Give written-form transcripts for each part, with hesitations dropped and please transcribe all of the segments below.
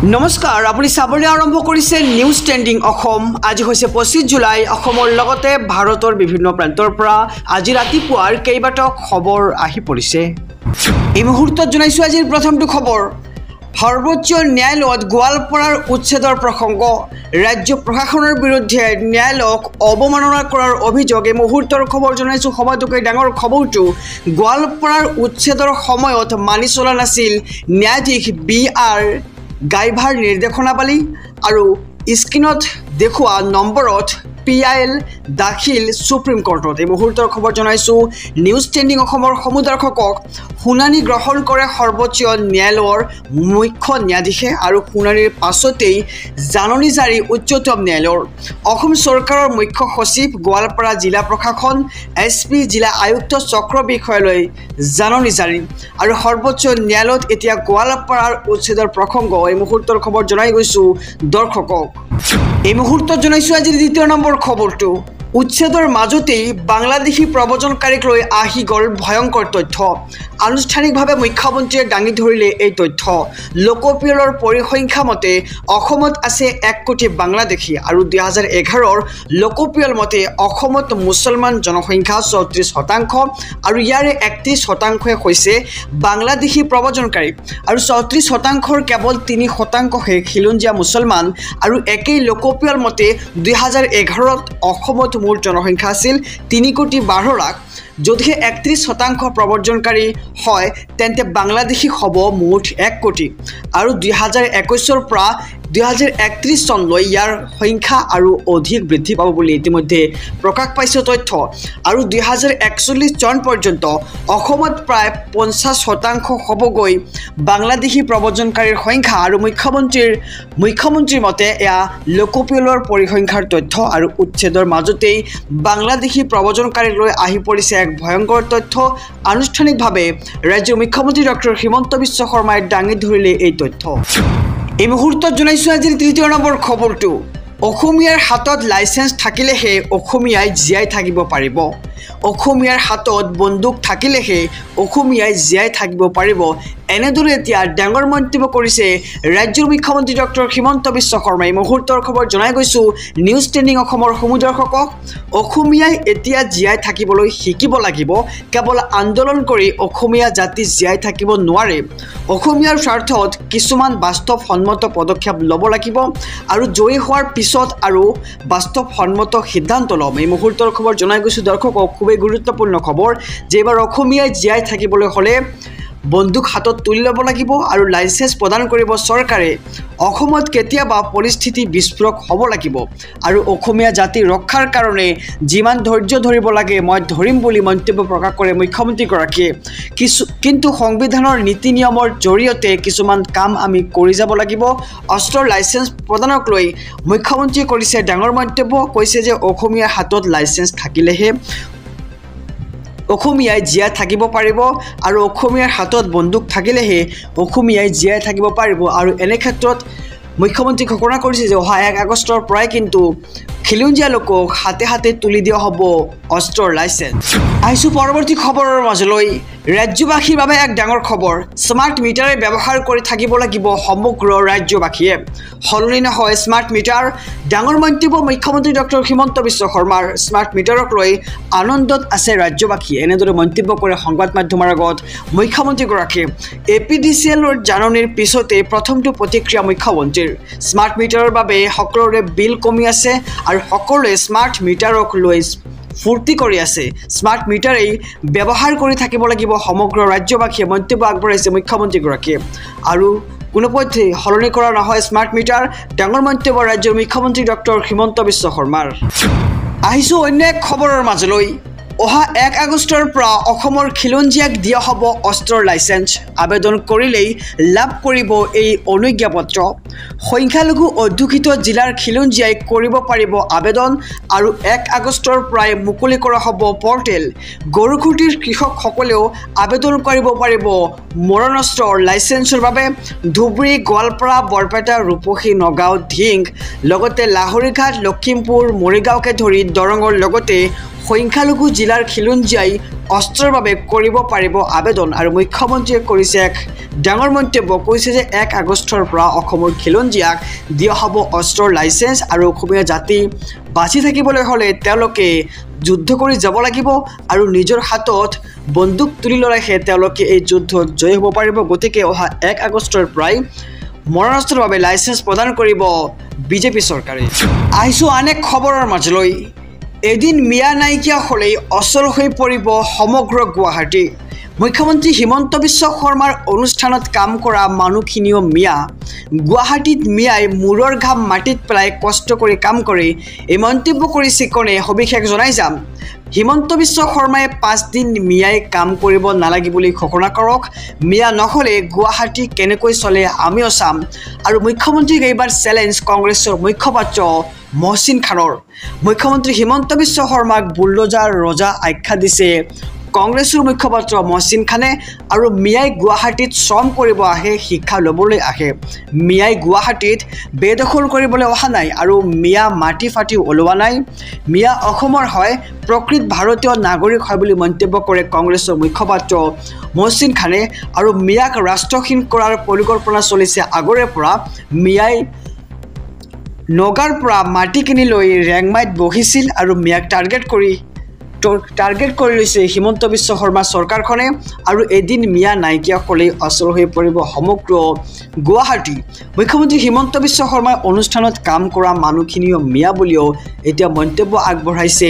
নমস্কাৰ আপুনি চাবলৈ আৰম্ভ কৰিছে নিউজ ট্ৰেণ্ডিং অসম। আজি হৈছে 25 জুলাই। অসমৰ লগতে ভাৰতৰ বিভিন্ন প্ৰান্তৰ পৰা আজি ৰাতিপুৱাৰ কেইবাটাও খবৰ আহি পৰিছে। এই মুহূৰ্তত জনাইছো আজিৰ প্ৰথমটো খবৰ। সৰ্বোচ্চ ন্যায়ালয়ত গোৱালপাৰাৰ উচ্ছেদৰ প্ৰসংগ। ৰাজ্য প্ৰশাসনৰ বিৰুদ্ধে ন্যায়ালয়ক অৱমাননা কৰাৰ অভিযোগ। এই মুহূৰ্তৰ খবৰ জনাইছো। সবাতোকৈ ডাঙৰ খবৰটো, গোৱালপাৰাৰ উচ্ছেদৰ সময়ত মানি চলা নাছিল ন্যায়াধীশ BR গাইভাৰ নিৰ্দেশনাৱলী আৰু স্ক্ৰীনত দেখুওৱা নম্বৰত PIL দাখিল সুপ্ৰিম কোৰ্টত। এই মুহূৰ্তৰ খবৰ জনাইছো নিউজ ট্ৰেণ্ডিং অসমৰ সমূহ দৰ্শকক। শুনানি গ্ৰহণ কৰে সৰ্বোচ্চ ন্যায়ালয়ৰ মুখ্য ন্যায়াধীশে আৰু শুনানিৰ পাছতেই জাননী জাৰি উচ্চতম ন্যায়ালয়ৰ। অসম চৰকাৰৰ মুখ্য সচিব, গোৱালপাৰা জিলা প্ৰশাসন, SP জিলা আয়ুক্ত চক্ৰ বিষয়ালৈ জাননী জাৰি আৰু সৰ্বোচ্চ ন্যায়ালয়ত এতিয়া গোৱালপাৰাৰ উচ্ছেদৰ প্ৰসংগ। এই মুহূৰ্তৰ খবৰ জনাই গৈছো দৰ্শকক। এই মুহূৰ্তত জনাইছো আজিৰ দ্বিতীয় নম্বৰ খবৰটো। উচ্ছেদৰ মাজতেই বাংলাদেশী প্ৰব্ৰজনকাৰীক লৈ আহি গ'ল ভয়ংকৰ তথ্য। আনুষ্ঠানিকভাৱে মুখ্যমন্ত্ৰীয়ে দাঙি ধৰিলে এই তথ্য। লোকপিয়লৰ পৰিসংখ্যা মতে অসমত আছে 1 কোটি বাংলাদেশী আৰু 2011ৰ লোকপিয়ল মতে অসমত মুছলমান জনসংখ্যা 34% আৰু ইয়াৰে 31% হৈছে বাংলাদেশী প্ৰব্ৰজনকাৰী আৰু 34%ৰ কেৱল 3%হে খিলঞ্জীয়া মুছলমান। আৰু একেই লোকপিয়ল মতে 2011ত অসমত মুঠ জনসংখ্যা আছিল 3,12,00,000। যদিহে 31% প্ৰব্ৰজনকাৰী হয় তেন্তে বাংলাদেশী হ'ব মুঠ 1 কোটি আৰু 2021ৰ পৰা 2031 চনলৈ ইয়াৰ সংখ্যা আৰু অধিক বৃদ্ধি পাব বুলি ইতিমধ্যে প্ৰকাশ পাইছে তথ্য। আৰু 2041 চন পৰ্যন্ত অসমত প্ৰায় 50% হ'বগৈ বাংলাদেশী প্ৰব্ৰজনকাৰীৰ সংখ্যা। আৰু মুখ্যমন্ত্ৰীৰ মতে এয়া লোকপিয়লৰ পৰিসংখ্যাৰ তথ্য। আৰু উচ্ছেদৰ মাজতেই বাংলাদেশী প্ৰব্ৰজনকাৰীক লৈ আহি পৰিছে এক ভয়ংকৰ তথ্য। আনুষ্ঠানিকভাৱে ৰাজ্যৰ মুখ্যমন্ত্ৰী ডক্টৰ হিমন্ত বিশ্ব শৰ্মাই দাঙি ধৰিলে এই তথ্য। এই মুহূৰ্তত জনাইছো আজিৰ তৃতীয় নম্বৰ খবৰটো। অসমীয়াৰ হাতত লাইচেন্স থাকিলেহে অসমীয়াই জীয়াই থাকিব পাৰিব। অসমীয়াৰ হাতত বন্দুক থাকিলেহে অসমীয়াই জীয়াই থাকিব পাৰিব। এনেদৰে এতিয়া ডাঙৰ মন্তব্য কৰিছে ৰাজ্যৰ মুখ্যমন্ত্ৰী ডক্টৰ হিমন্ত বিশ্ব শৰ্মাই। মুহূৰ্তৰ খবৰ জনাই গৈছো নিউজ ট্ৰেণ্ডিং অসমৰ সমূহ দৰ্শকক। অসমীয়াই এতিয়া জীয়াই থাকিবলৈ শিকিব লাগিব। কেৱল আন্দোলন কৰি অসমীয়া জাতি জীয়াই থাকিব নোৱাৰে। অসমীয়াৰ স্বাৰ্থত কিছুমান বাস্তৱসন্মত পদক্ষেপ ল'ব লাগিব আৰু জয়ী হোৱাৰ পিছত আৰু বাস্তৱসন্মত সিদ্ধান্ত ল'ম। এই মুহূৰ্তৰ খবৰ জনাই গৈছো দৰ্শকক। খুবেই গুৰুত্বপূৰ্ণ খবৰ যে এবাৰ অসমীয়াই জীয়াই থাকিবলৈ হ'লে বন্দুক হাতত তুলি ল'ব লাগিব আৰু লাইচেন্স প্ৰদান কৰিব চৰকাৰে। অসমত কেতিয়াবা পৰিস্থিতি বিস্ফোৰক হ'ব লাগিব আৰু অসমীয়া জাতি ৰক্ষাৰ কাৰণে যিমান ধৈৰ্য ধৰিব লাগে মই ধৰিম বুলি মন্তব্য প্ৰকাশ কৰে মুখ্যমন্ত্ৰীগৰাকীয়ে। কিন্তু সংবিধানৰ নীতি নিয়মৰ জৰিয়তে কিছুমান কাম আমি কৰি যাব লাগিব। অস্ত্ৰৰ লাইচেন্স প্ৰদানক লৈ মুখ্যমন্ত্ৰীয়ে কৰিছে ডাঙৰ মন্তব্য। কৈছে যে অসমীয়াৰ হাতত লাইচেন্স থাকিলেহে অসমীয়াই জীয়াই থাকিব পাৰিব আৰু অসমীয়াৰ হাতত বন্দুক থাকিলেহে অসমীয়াই জীয়াই থাকিব পাৰিব। আৰু এনে ক্ষেত্ৰত মুখ্যমন্ত্ৰী ঘোষণা কৰিছে যে অহা 1 আগষ্টৰ পৰাই কিন্তু খিলঞ্জীয়া লোকক হাতে হাতে তুলি দিয়া হ'ব অস্ত্ৰৰ লাইচেন্স। আহিছোঁ পৰৱৰ্তী খবৰৰ মাজলৈ। ৰাজ্যবাসীৰ বাবে এক ডাঙৰ খবৰ। স্মাৰ্ট মিটাৰে ব্যৱহাৰ কৰি থাকিব লাগিব সমগ্ৰ ৰাজ্যবাসীয়ে। সলনি নহয় স্মাৰ্ট মিটাৰ। ডাঙৰ মন্তব্য মুখ্যমন্ত্ৰী ডক্টৰ হিমন্ত বিশ্ব শৰ্মাৰ। স্মাৰ্ট মিটাৰক লৈ আনন্দত আছে ৰাজ্যবাসী। এনেদৰে মন্তব্য কৰে সংবাদ মাধ্যমৰ আগত মুখ্যমন্ত্ৰীগৰাকীয়ে। APDCLৰ জাননীৰ পিছতে প্ৰথমটো প্ৰতিক্ৰিয়া মুখ্যমন্ত্ৰীৰ। স্মাৰ্ট মিটাৰৰ বাবে সকলোৰে বিল কমি আছে আৰু সকলোৱে স্মাৰ্ট মিটাৰক লৈ ফূৰ্তি কৰি আছে। স্মাৰ্ট মিটাৰেই ব্যৱহাৰ কৰি থাকিব লাগিব সমগ্ৰ ৰাজ্যবাসীয়ে মন্তব্য আগবঢ়াইছে মুখ্যমন্ত্ৰীগৰাকীয়ে। আৰু কোনোপধ্যে সলনি কৰা নহয় স্মাৰ্ট মিটাৰ। ডাঙৰ মন্তব্য ৰাজ্যৰ মুখ্যমন্ত্ৰী ডক্টৰ হিমন্ত বিশ্ব শৰ্মাৰ। আহিছোঁ অন্য এক খবৰৰ মাজলৈ। অহা 1 আগষ্টৰ পৰা অসমৰ খিলঞ্জীয়াক দিয়া হ'ব অস্ত্ৰৰ লাইচেন্স। আবেদন কৰিলেই লাভ কৰিব এই অনুজ্ঞাপত্ৰ। সংখ্যালঘু অধ্যুষিত জিলাৰ খিলঞ্জীয়াই কৰিব পাৰিব আবেদন আৰু 1 আগষ্টৰ পৰাই মুকলি কৰা হ'ব পৰ্টেল। গৰুখুটিৰ কৃষকসকলেও আবেদন কৰিব পাৰিব মৰণাস্ত্ৰৰ লাইচেন্সৰ বাবে। ধুবুৰী, গোৱালপাৰা, বৰপেটা, ৰূপসী, নগাঁও, ধিং লগতে লাহৰীঘাট, লখিমপুৰ, মৰিগাঁওকে ধৰি দৰঙৰ লগতে সংখ্যালঘু জিলাৰ খিলঞ্জীয়াই অস্ত্ৰৰ বাবে কৰিব পাৰিব আবেদন আৰু মুখ্যমন্ত্ৰীয়ে কৰিছে এক ডাঙৰ মন্তব্য কৈছে যে 1 আগষ্টৰ পৰা অসমৰ খিলঞ্জীয়াক দিয়া হ'ব অস্ত্ৰৰ লাইসেন্স আৰু অসমীয়া জাতি বাচি থাকিবলৈ হ'লে তেওঁলোকে যুদ্ধ কৰি যাব লাগিব আৰু নিজৰ হাতত বন্দুক তুলি লৰাইহে তেওঁলোকে এই যুদ্ধত জয় হ'ব পাৰিব গতিকে অহা 1 আগষ্টৰ পৰাই মৰণাস্ত্ৰৰ বাবে লাইসেন্স প্ৰদান কৰিব বিজেপি চৰকাৰে আহিছো অনেক খবৰৰ মাজলৈ এদিন মিয়া নাইকিয়া হলেই অচল হৈ পৰিব সমগ্ৰ গুৱাহাটী মুখ্যমন্ত্ৰী হিমন্ত বিশ্ব শৰ্মাৰ অনুষ্ঠানত কাম কৰা মানুহখিনিও মিয়া গুৱাহাটীত মিয়াই মূৰৰ ঘাম মাটিত পেলাই কষ্ট কৰি কাম কৰে এই মন্তব্য কৰিছে কোনে সবিশেষ জনাই যাম হিমন্ত বিশ্ব শৰ্মাই 5 দিন মিয়াই কাম কৰিব নালাগি বুলি ঘোষণা কৰক মিয়া নহলে গুৱাহাটী কেনেকৈ চলে আমিও চাম আৰু মুখ্যমন্ত্ৰীক এইবাৰ চ্যালেঞ্জ কংগ্ৰেছৰ মুখ্যপাত্ৰ মহচিন খানৰ মুখ্যমন্ত্ৰী হিমন্ত বিশ্ব শৰ্মাক বুলডোজাৰ ৰজা আখ্যা দিছে কংগ্ৰেছৰ মুখ্যপাত্ৰ মহচিন খানে আৰু মিয়াই গুৱাহাটীত শ্ৰম কৰিব আহে শিক্ষা ল'বলৈ আহে মিয়াই গুৱাহাটীত বেদখল কৰিবলৈ অহা নাই আৰু মিয়া মাটি ফাটি ওলোৱা নাই মিয়া অসমৰ হয় প্ৰকৃত ভাৰতীয় নাগৰিক হয় বুলি মন্তব্য কৰে কংগ্ৰেছৰ মুখ্যপাত্ৰ মহচিন খানে আৰু মিয়াক ৰাষ্ট্ৰহীন কৰাৰ পৰিকল্পনা চলিছে আগৰে পৰা মিয়াই নগাৰ পৰা মাটি কিনি লৈ ৰেংমাইত বহিছিল আৰু মিয়াক টাৰ্গেট কৰি লৈছে হিমন্ত বিশ্ব শৰ্মা চৰকাৰখনে আৰু এদিন মিয়া নাইকিয়া হলেই অচল হৈ পৰিব সমগ্ৰ গুৱাহাটী মুখ্যমন্ত্ৰী হিমন্ত বিশ্ব শৰ্মাৰ অনুষ্ঠানত কাম কৰা মানুহখিনিও মিয়া বুলিও এতিয়া মন্তব্য আগবঢ়াইছে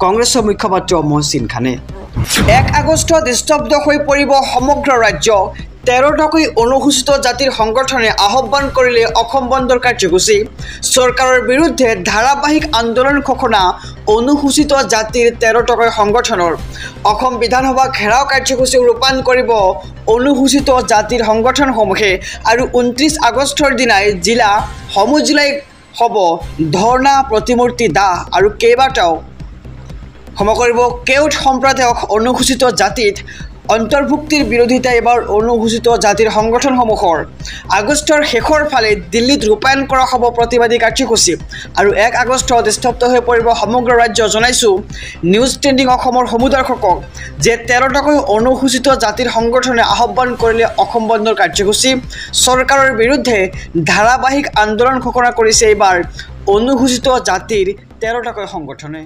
কংগ্ৰেছৰ মুখ্যপাত্ৰ মহচিন খানে 1 আগষ্টত স্তব্ধ হৈ পৰিব সমগ্ৰ ৰাজ্য 13টাকৈ অনুসূচিত জাতিৰ সংগঠনে আহ্বান কৰিলে অসম বন্ধৰ কাৰ্যসূচী চৰকাৰৰ বিৰুদ্ধে ধাৰাবাহিক আন্দোলন ঘোষণা অনুসূচিত জাতিৰ 13টাকৈ সংগঠনৰ অসম বিধানসভা ঘেৰাও কাৰ্যসূচী ৰূপায়ণ কৰিব অনুসূচিত জাতিৰ সংগঠনসমূহে আৰু 29 আগষ্টৰ দিনাই জিলা সমূহ হ'ব ধৰ্ণা প্ৰতিমূৰ্তি দাহ আৰু কেইবাটাও সমগ্ৰ কেউট সম্প্ৰদায়ক অনুসূচিত জাতিত অন্তৰ্ভুক্তিৰ বিৰোধিতা এবাৰ অনুসূচিত জাতিৰ সংগঠনসমূহৰ আগষ্টৰ শেষৰ ফালে দিল্লীত ৰূপায়ণ কৰা হ'ব প্ৰতিবাদী কাৰ্যসূচী আৰু 1 আগষ্টত স্তব্ধ হৈ পৰিব সমগ্ৰ ৰাজ্য জনাইছো নিউজ ট্ৰেণ্ডিং অসমৰ সমুদৰ্শকক যে 13টাকৈ অনুসূচিত জাতিৰ সংগঠনে আহ্বান কৰিলে অসম বন্ধৰ কাৰ্যসূচী চৰকাৰৰ বিৰুদ্ধে ধাৰাবাহিক আন্দোলন ঘোষণা কৰিছে এইবাৰ অনুসূচিত জাতিৰ 13টাকৈ সংগঠনে